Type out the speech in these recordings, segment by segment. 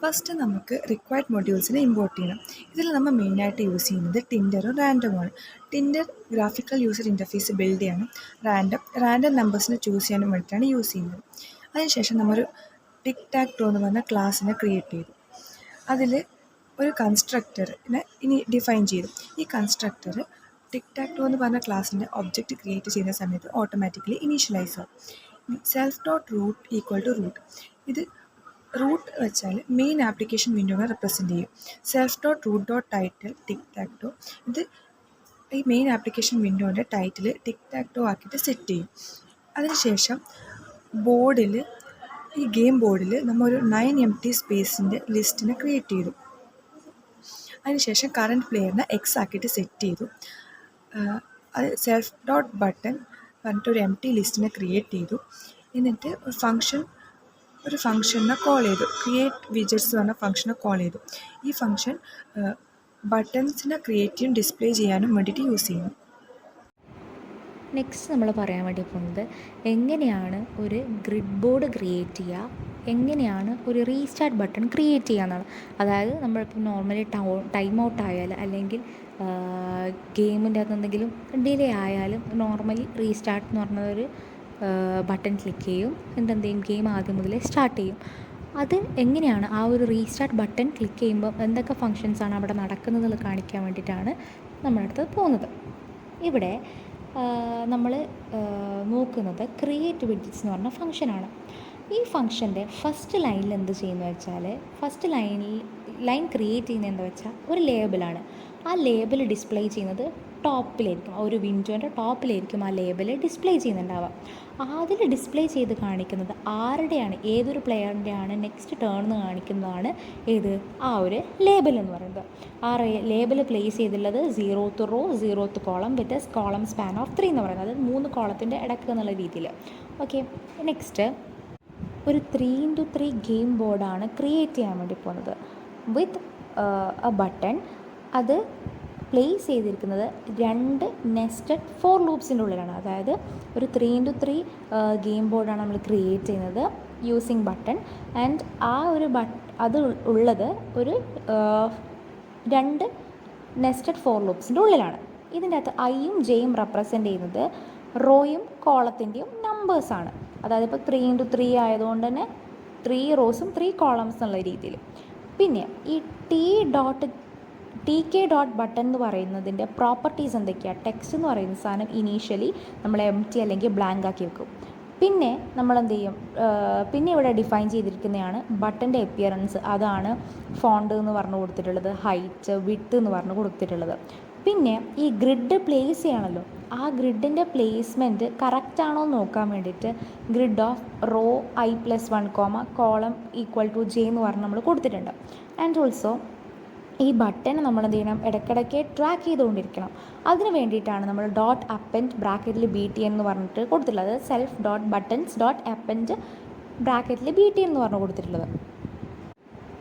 First നമുക്ക് required മൊഡ്യൂൾസിനെ import ചെയ്യണം. ഇതിൽ നമ്മൾ മെയിനായിട്ട് യൂസ് ചെയ്യുന്നത് ടിൻഡറും റാൻഡമാണ്. Tkinter graphical user interface build ചെയ്യാനും റാൻഡം നമ്പേഴ്സിനെ ചൂസ് ചെയ്യാനും വേണ്ടിയിട്ടാണ് യൂസ് ചെയ്യുന്നത്. അതിനുശേഷം നമ്മളൊരു ടിക് ടാക് ടോ എന്ന് പറഞ്ഞ ക്ലാസ്സിനെ ക്രിയേറ്റ് ചെയ്തു. അതിൽ ഒരു കൺസ്ട്രക്ടറിനെ ഇനി ഡിഫൈൻ ചെയ്തു. ഈ കൺസ്ട്രക്ടർ ടിക് ടാക് ടോ എന്ന് പറഞ്ഞ ക്ലാസ്സിൻ്റെ ഒബ്ജക്റ്റ് ക്രിയേറ്റ് ചെയ്യുന്ന സമയത്ത് ഓട്ടോമാറ്റിക്കലി ഇനീഷ്യലൈസ് ആവും. Self dot root equal to root. ഇത് റൂട്ട് വെച്ചാൽ മെയിൻ ആപ്ലിക്കേഷൻ വിൻഡോനെ റെപ്രസെൻ്റ് ചെയ്യും. Self dot root dot title tic tac toe. ഇത് ഈ മെയിൻ ആപ്ലിക്കേഷൻ വിൻഡോൻ്റെ ടൈറ്റിൽ ടിക് ടാക് ടോ ആക്കിയിട്ട് സെറ്റ് ചെയ്യും. അതിനുശേഷം ബോർഡിൽ ഈ ഗെയിം ബോർഡിൽ നമ്മൾ ഒരു 9 empty സ്പേസിൻ്റെ ലിസ്റ്റിനെ ക്രിയേറ്റ് ചെയ്തു. അതിനുശേഷം കറൻറ്റ് പ്ലെയറിനെ എക്സ് ആക്കിയിട്ട് സെറ്റ് ചെയ്തു. അത് സെൽഫ് ഡോട്ട് ബട്ടൺ പറഞ്ഞിട്ട് ഒരു എംപ്റ്റി ലിസ്റ്റിനെ ക്രിയേറ്റ് ചെയ്തു. എന്നിട്ട് ഒരു ഫംഗ്ഷനെ കോൾ ചെയ്തു. ക്രിയേറ്റ് വിജറ്റ്സ് പറഞ്ഞ ഫംഗ്ഷനെ കോൾ ചെയ്തു. ഈ ഫംഗ്ഷൻ ബട്ടൺസിനെ ക്രിയേറ്റ് ചെയ്യും ഡിസ്പ്ലേ ചെയ്യാനും വേണ്ടിയിട്ട് യൂസ് ചെയ്യുന്നു. നെക്സ്റ്റ് നമ്മൾ പറയാൻ വേണ്ടി പോകുന്നത് എങ്ങനെയാണ് ഒരു ഗ്രിഡ് ബോർഡ് ക്രിയേറ്റ് ചെയ്യുക, എങ്ങനെയാണ് ഒരു റീസ്റ്റാർട്ട് ബട്ടൺ ക്രിയേറ്റ് ചെയ്യുക എന്നാണ്. അതായത് നമ്മളിപ്പോൾ നോർമലി ടൈം ഔട്ട് ആയാൽ അല്ലെങ്കിൽ ഗെയിമിൻ്റെ അകത്ത് എന്തെങ്കിലും ഡിലേ ആയാലും നോർമലി റീസ്റ്റാർട്ട് എന്ന് പറഞ്ഞൊരു ബട്ടൺ ക്ലിക്ക് ചെയ്യും. എന്നിട്ട് എന്ത് ചെയ്യും, ഗെയിം ആദ്യം മുതലേ സ്റ്റാർട്ട് ചെയ്യും. അത് എങ്ങനെയാണ് ആ ഒരു റീസ്റ്റാർട്ട് ബട്ടൺ ക്ലിക്ക് ചെയ്യുമ്പോൾ എന്തൊക്കെ ഫങ്ഷൻസാണ് അവിടെ നടക്കുന്നത് കാണിക്കാൻ വേണ്ടിയിട്ടാണ് നമ്മുടെ അടുത്ത് പോകുന്നത്. ഇവിടെ നമ്മൾ നോക്കുന്നത് ക്രിയേറ്റ് വിഡ്ജറ്റ്സ് എന്ന് പറഞ്ഞ ഫംഗ്ഷനാണ്. ഈ ഫംഗ്ഷൻ്റെ ഫസ്റ്റ് ലൈനിൽ എന്ത് ചെയ്യുന്നത് വെച്ചാൽ, ഫസ്റ്റ് ലൈൻ ക്രിയേറ്റ് ചെയ്യുന്നത് എന്താ വെച്ചാൽ ഒരു ലേബിളാണ്. ആ ലേബിൾ ഡിസ്പ്ലേ ചെയ്യുന്നത് ടോപ്പിലായിരിക്കും, ആ ഒരു വിൻഡോൻ്റെ ടോപ്പിലായിരിക്കും ആ ലേബിൾ ഡിസ്പ്ലേ ചെയ്യുന്നുണ്ടാവുക. അതിൽ ഡിസ്പ്ലേ ചെയ്ത് കാണിക്കുന്നത് ആരുടെയാണ്, ഏതൊരു പ്ലെയറിൻ്റെയാണ് നെക്സ്റ്റ് ടേൺ എന്ന് കാണിക്കുന്നതാണ് ആ ഒരു ലേബൽ എന്ന് പറയുന്നത്. ആ ലേബൽ പ്ലേസ് ചെയ്തിട്ടുള്ളത് 0th row 0th column with column span of 3 എന്ന് പറയുന്നത്, അതായത് 3 കോളത്തിൻ്റെ ഇടയ്ക്ക് എന്നുള്ള രീതിയിൽ. ഓക്കെ, നെക്സ്റ്റ് ഒരു 3x3 ഗെയിം ബോർഡാണ് ക്രിയേറ്റ് ചെയ്യാൻ വേണ്ടി പോകുന്നത് വിത്ത് എ ബട്ടൺ. അത് പ്ലേസ് ചെയ്തിരിക്കുന്നത് 2 നെസ്റ്റഡ് ഫോർ ലൂപ്സിൻ്റെ ഉള്ളിലാണ്. അതായത് ഒരു 3x3 ഗെയിം ബോർഡാണ് നമ്മൾ ക്രിയേറ്റ് ചെയ്യുന്നത് യൂസിങ് ബട്ടൺ. ആൻഡ് ആ ഒരു അത് ഉള്ളത് ഒരു 2 നെസ്റ്റഡ് ഫോർ ലൂപ്സിൻ്റെ ഉള്ളിലാണ്. ഇതിൻ്റെ അകത്ത് ഐയും ജെയും റെപ്രസെൻ്റ് ചെയ്യുന്നത് റോയും കോളത്തിൻ്റെയും നമ്പേഴ്സാണ്. അതായത് ഇപ്പോൾ 3x3 ആയതുകൊണ്ട് തന്നെ 3 റോസും 3 കോളംസ് എന്നുള്ള രീതിയിൽ. പിന്നെ ഈ TK ഡോട്ട് ബട്ടൺ എന്ന് പറയുന്നതിൻ്റെ പ്രോപ്പർട്ടീസ് എന്തൊക്കെയാണ്? ടെക്സ്റ്റ് എന്ന് പറയുന്ന സാധനം ഇനീഷ്യലി നമ്മൾ എംപ്റ്റി അല്ലെങ്കിൽ ബ്ലാങ്ക് ആക്കി വെക്കും. പിന്നെ നമ്മൾ എന്ത് ചെയ്യും, പിന്നെ ഇവിടെ ഡിഫൈൻ ചെയ്തിരിക്കുന്നതാണ് ബട്ടൻ്റെ അപ്പിയറൻസ്. അതാണ് ഫോണ്ട് എന്ന് പറഞ്ഞു കൊടുത്തിട്ടുള്ളത്, ഹൈറ്റ്, വിഡ്ത്ത് എന്ന് പറഞ്ഞു കൊടുത്തിട്ടുള്ളത്. പിന്നെ ഈ ഗ്രിഡ് പ്ലേസ് ചെയ്യണമല്ലോ, ആ ഗ്രിഡിൻ്റെ പ്ലേസ്മെൻറ്റ് കറക്റ്റാണോ എന്ന് നോക്കാൻ വേണ്ടിയിട്ട് grid of row i+1, column equal to j എന്ന് പറഞ്ഞ് നമ്മൾ കൊടുത്തിട്ടുണ്ട്. ആൻഡ് ഓൾസോ ഈ ബട്ടൺ നമ്മൾ എന്ത് ചെയ്യണം, ഇടയ്ക്കിടയ്ക്ക് ട്രാക്ക് ചെയ്തുകൊണ്ടിരിക്കണം. അതിന് വേണ്ടിയിട്ടാണ് നമ്മൾ ഡോട്ട് അപ്പൻഡ് ബ്രാക്കറ്റിൽ BTN എന്ന് പറഞ്ഞിട്ട് കൊടുത്തിട്ടുള്ളത്. Self dot buttons dot append ബ്രാക്കറ്റിൽ BTN എന്ന് പറഞ്ഞു കൊടുത്തിട്ടുള്ളത്.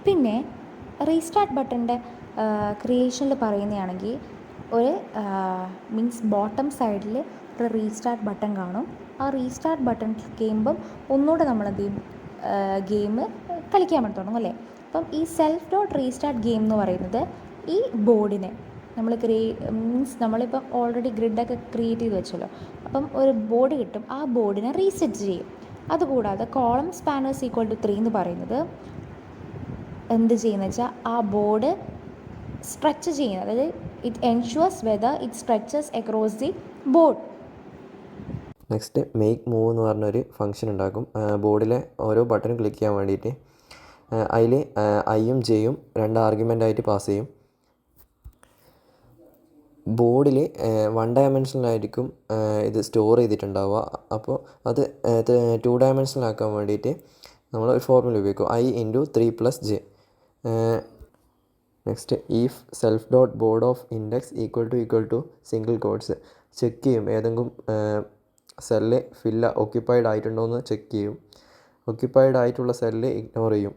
പിന്നെ റീസ്റ്റാർട്ട് ബട്ടൻ്റെ ക്രിയേഷനിൽ പറയുന്നതാണെങ്കിൽ ഒരു മീൻസ് ബോട്ടം സൈഡിൽ ഒരു റീസ്റ്റാർട്ട് ബട്ടൺ കാണും. ആ റീസ്റ്റാർട്ട് ബട്ടൺ ക്ലിക്ക് ചെയ്യുമ്പം ഒന്നുകൂടെ നമ്മളെന്ത് ചെയ്യും, ഗെയിം കളിക്കാൻ വേണ്ടി തുടങ്ങും അല്ലേ. അപ്പം ഈ സെൽഫ് ഡോട്ട് റീസ്റ്റാർട്ട് ഗെയിം എന്ന് പറയുന്നത് ഈ ബോർഡിനെ നമ്മൾ മീൻസ് നമ്മളിപ്പം ഓൾറെഡി ഗ്രിഡൊക്കെ ക്രിയേറ്റ് ചെയ്ത് വെച്ചല്ലോ. അപ്പം ഒരു ബോർഡ് കിട്ടും, ആ ബോർഡിനെ റീസെറ്റ് ചെയ്യും. അതുകൂടാതെ കോളം സ്പാനേഴ്സ് ഈക്വൽ ടു 3 എന്ന് പറയുന്നത് എന്ത് ചെയ്യുന്നത് വെച്ചാൽ ആ ബോർഡ് സ്ട്രെച്ച് ചെയ്യുന്നത്, അതായത് it ensures whether it stretches across the board. Next make move എന്ന് പറഞ്ഞൊരു ഫംഗ്ഷൻ ഉണ്ടാക്കും ബോർഡിലെ ഓരോ ബട്ടൺ ക്ലിക്ക് ചെയ്യാൻ വേണ്ടിയിട്ട്. അതിൽ ഐയും ജെയും 2 ആർഗ്യുമെൻ്റായിട്ട് പാസ് ചെയ്യും. ബോർഡിൽ 1 ഡയമെൻഷനിലായിരിക്കും ഇത് സ്റ്റോർ ചെയ്തിട്ടുണ്ടാവുക. അപ്പോൾ അത് 2 ഡയമെൻഷനിലാക്കാൻ വേണ്ടിയിട്ട് നമ്മൾ ഒരു ഫോർമുല ഉപയോഗിക്കും, i × 3 + j. Next if self dot board of index equal to single quotes check ചെയ്യും, ഏതെങ്കിലും സെല്ല് ഓക്യുപ്പൈഡ് ആയിട്ടുണ്ടോ എന്ന് ചെക്ക് ചെയ്യും. ഓക്യുപ്പൈഡ് ആയിട്ടുള്ള സെല്ല് ഇഗ്നോർ ചെയ്യും.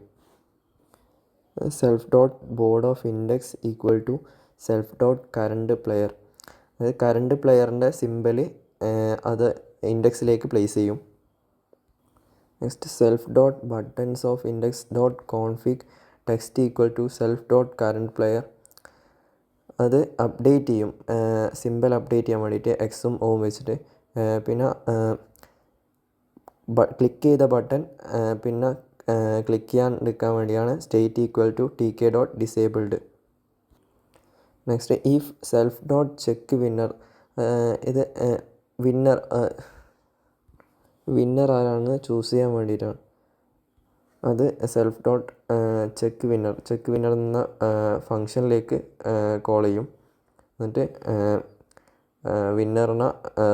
Self dot board of index equal to self dot current player, അതായത് current പ്ലെയറിൻ്റെ symbol അത് ഇൻഡെക്സിലേക്ക് പ്ലേസ് ചെയ്യും. Next self dot buttons of index dot config text equal to self dot current player. അത് update ചെയ്യും, simple update ചെയ്യാൻ വേണ്ടിയിട്ട് എക്സും ഓവും വെച്ചിട്ട്. പിന്നെ ക്ലിക്ക് ചെയ്ത ബട്ടൺ പിന്നെ ക്ലിക്ക് ചെയ്യാൻ നിൽക്കാൻ വേണ്ടിയാണ് state equal to T K dot disabled. Next if self dot check winner. ഇത് വിന്നർ ആരാണെന്ന് ചൂസ് ചെയ്യാൻ വേണ്ടിയിട്ടാണ്. അത് സെൽഫ് ഡോട്ട് ചെക്ക് വിന്നർ എന്ന ഫങ്ഷനിലേക്ക് കോൾ ചെയ്യും. എന്നിട്ട് വിന്നറിനെ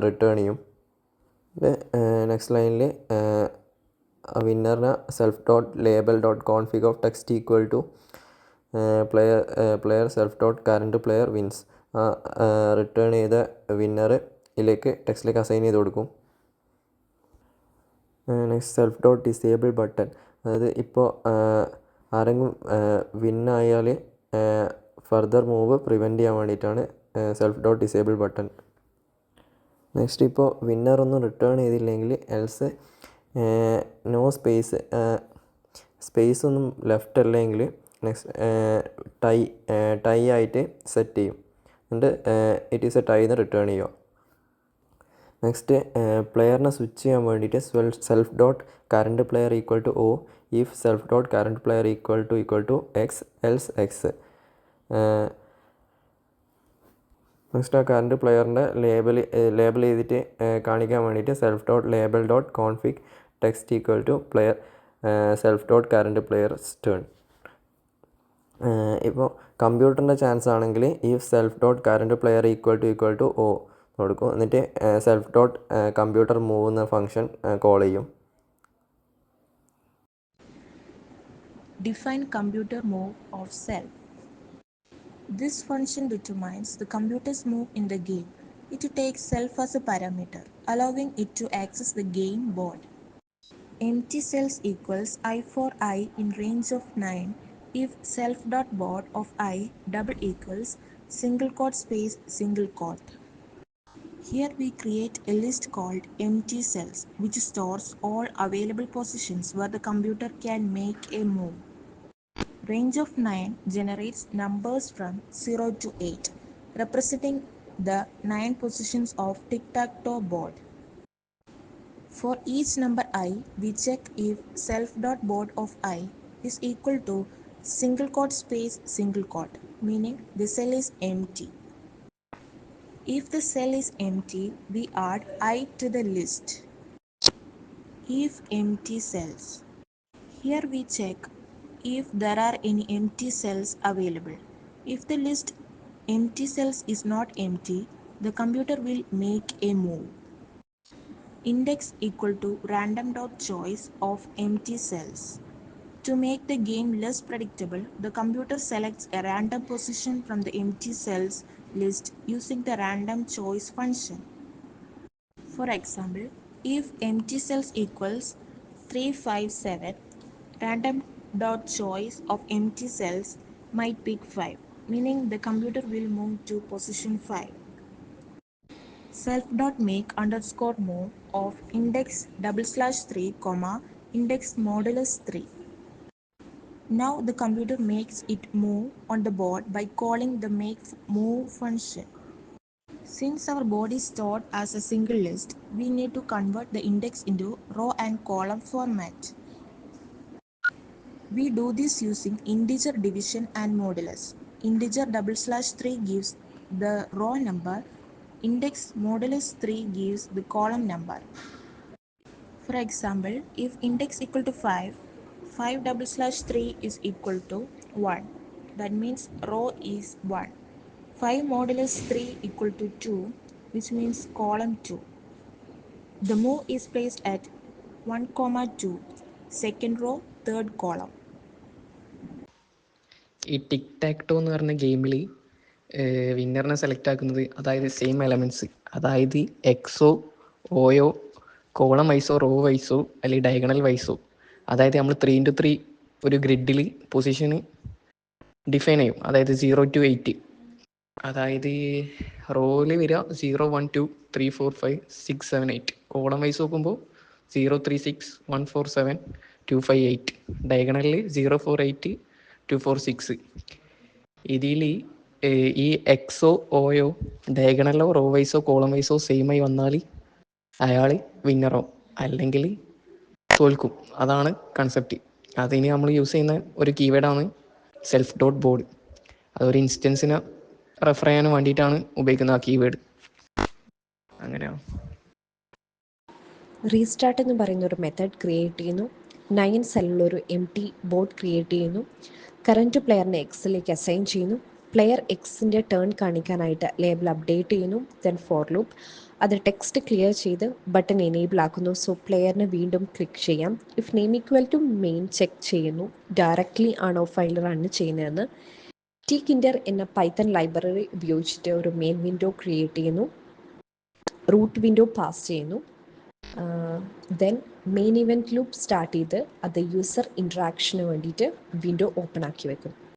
റിട്ടേൺ ചെയ്യും. നെക്സ്റ്റ് ലൈനിൽ വിന്നറിനെ self dot label dot config of text equal to player self dot current player wins. Return ചെയ്ത വിന്നറിലേക്ക് ടെക്സ്റ്റിലേക്ക് അസൈൻ ചെയ്ത് കൊടുക്കും. Next self dot disable button. അതായത് ഇപ്പോൾ ആരെങ്കിലും വിന്നായാൽ ഫർദർ മൂവ് പ്രിവെൻറ്റ് ചെയ്യാൻ വേണ്ടിയിട്ടാണ് self dot disable button. Next ഇപ്പോൾ വിന്നറൊന്നും റിട്ടേൺ ചെയ്തില്ലെങ്കിൽ എൽസ് നോ സ്പേസ് ഒന്നും ലെഫ്റ്റ് അല്ലെങ്കിൽ നെക്സ്റ്റ് ടൈ ആയിട്ട് സെറ്റ് ചെയ്യും. എന്നിട്ട് ഇറ്റ് ഈസ് എ ടൈ എന്ന് റിട്ടേൺ ചെയ്യുക. നെക്സ്റ്റ് പ്ലെയറിനെ സ്വിച്ച് ചെയ്യാൻ വേണ്ടിയിട്ട് self dot current player equal to O if self dot current player equal to X else X. Next ആ കറണ്ട് പ്ലെയറിൻ്റെ ലേബൽ ചെയ്തിട്ട് കാണിക്കാൻ വേണ്ടിയിട്ട് self dot label dot config text equal to player self dot current player turn. ഇപ്പോൾ കമ്പ്യൂട്ടറിൻ്റെ chance ആണെങ്കിൽ if self dot current player equal to O കൊടുക്കും. എന്നിട്ട് സെൽഫ് ഡോട്ട് കമ്പ്യൂട്ടർ മൂവ് എന്ന ഫംഗ്ഷൻ കോൾ ചെയ്യും. Define computer move of self. This function determines the computer's move in the game. It takes self as a parameter, allowing it to access the game board. Empty cells equals I for I in range of 9 if self dot board of I double equals single quote space single quote. Here we create a list called empty cells, which stores all available positions where the computer can make a move. Range of 9 generates numbers from 0 to 8, representing the 9 positions of tic-tac-toe board. For each number I, we check if self.board of I is equal to single quote space single quote, meaning the cell is empty. If the cell is empty, we add I to the list. If empty cells. Here we check if there are any empty cells available. If the list empty cells is not empty, the computer will make a move. Index equal to random dot choice of empty cells. To make the game less predictable, the computer selects a random position from the empty cells list using the random choice function. For example, if empty cells equals 357, random dot choice of empty cells might pick 5, meaning the computer will move to position 5. Self dot make underscore move of index /3 comma index modulus 3. Now the computer makes it move on the board by calling the make move function. Since our board is stored as a single list, we need to convert the index into row and column format. We do this using integer division and modulus. Integer /3 gives the row number. Index modulus 3 gives the column number. For example, if index equal to 5, 5 /3 is equal to 1. That means row is 1. 5 modulus 3 equal to 2, which means column 2. The move is placed at 1, 2, second row, third column. ഈ ടിക് tac to എന്ന് പറഞ്ഞ ഗെയിമിൽ വിന്നറിനെ select ആക്കുന്നത് അതായത് same elements, അതായത് എക്സോ OYO column വൈസോ raw വൈസോ അല്ലെങ്കിൽ diagonal വൈസോ, അതായത് നമ്മൾ 3x3 ഒരു ഗ്രിഡിൽ പൊസിഷന് ഡിഫൈൻ ചെയ്യും. അതായത് 0 to 8, അതായത് റോയിൽ വരിക 0 1 2 3 4 5 6 7 8, കോളം വൈസ് നോക്കുമ്പോൾ 0 3 6 1 4 7 2 5 8, ഡയഗണലിൽ 0 4 8 2 4 6. ഇതിൽ ഈ എക്സോ ഓയോ ഡയഗണലോ റോ വൈസോ കോളം വൈസോ സെയിമായി വന്നാൽ അയാൾ വിന്നറോ അല്ലെങ്കിൽ തോൽക്കും. അതാണ് കൺസെപ്റ്റ്. അതിന് നമ്മൾ യൂസ് ചെയ്യുന്ന ഒരു കീവേഡാണ് സെൽഫ് ഡോട്ട് ബോർഡ്. അതൊരു ഇൻസ്റ്റൻസിനെ റെഫർ ചെയ്യാൻ വേണ്ടിയിട്ടാണ് ഉപയോഗിക്കുന്നത് ആ കീവേഡ്. അങ്ങനെയാണ്. റീസ്റ്റാർട്ട് എന്ന് പറയുന്ന ഒരു മെത്തേഡ് ക്രിയേറ്റ് ചെയ്യുന്നു. 9 സെല്ലിലൊരു എം ടി ബോർഡ് ക്രിയേറ്റ് ചെയ്യുന്നു. കറൻറ്റ് പ്ലെയറിനെ എക്സിലേക്ക് അസൈൻ ചെയ്യുന്നു. പ്ലെയർ എക്സിൻ്റെ ടേൺ കാണിക്കാനായിട്ട് ലേബിൾ അപ്ഡേറ്റ് ചെയ്യുന്നു. Then for loop. അത് ടെക്സ്റ്റ് ക്ലിയർ ചെയ്ത് ബട്ടൺ എനേബിൾ ആക്കുന്നു. സോ പ്ലെയറിന് വീണ്ടും ക്ലിക്ക് ചെയ്യാം. If name equal to main check ചെയ്യുന്നു ഡയറക്റ്റ്ലി ആണോ ഫയൽ റൺ ചെയ്യുന്നതെന്ന്. tkinter എന്ന പൈത്തൺ ലൈബ്രറി ഉപയോഗിച്ചിട്ട് ഒരു മെയിൻ വിൻഡോ ക്രിയേറ്റ് ചെയ്യുന്നു. റൂട്ട് വിൻഡോ പാസ് ചെയ്യുന്നു. Then main event loop start ചെയ്ത് അത് യൂസർ ഇൻട്രാക്ഷന് വേണ്ടിയിട്ട് വിൻഡോ ഓപ്പൺ ആക്കി വെക്കും.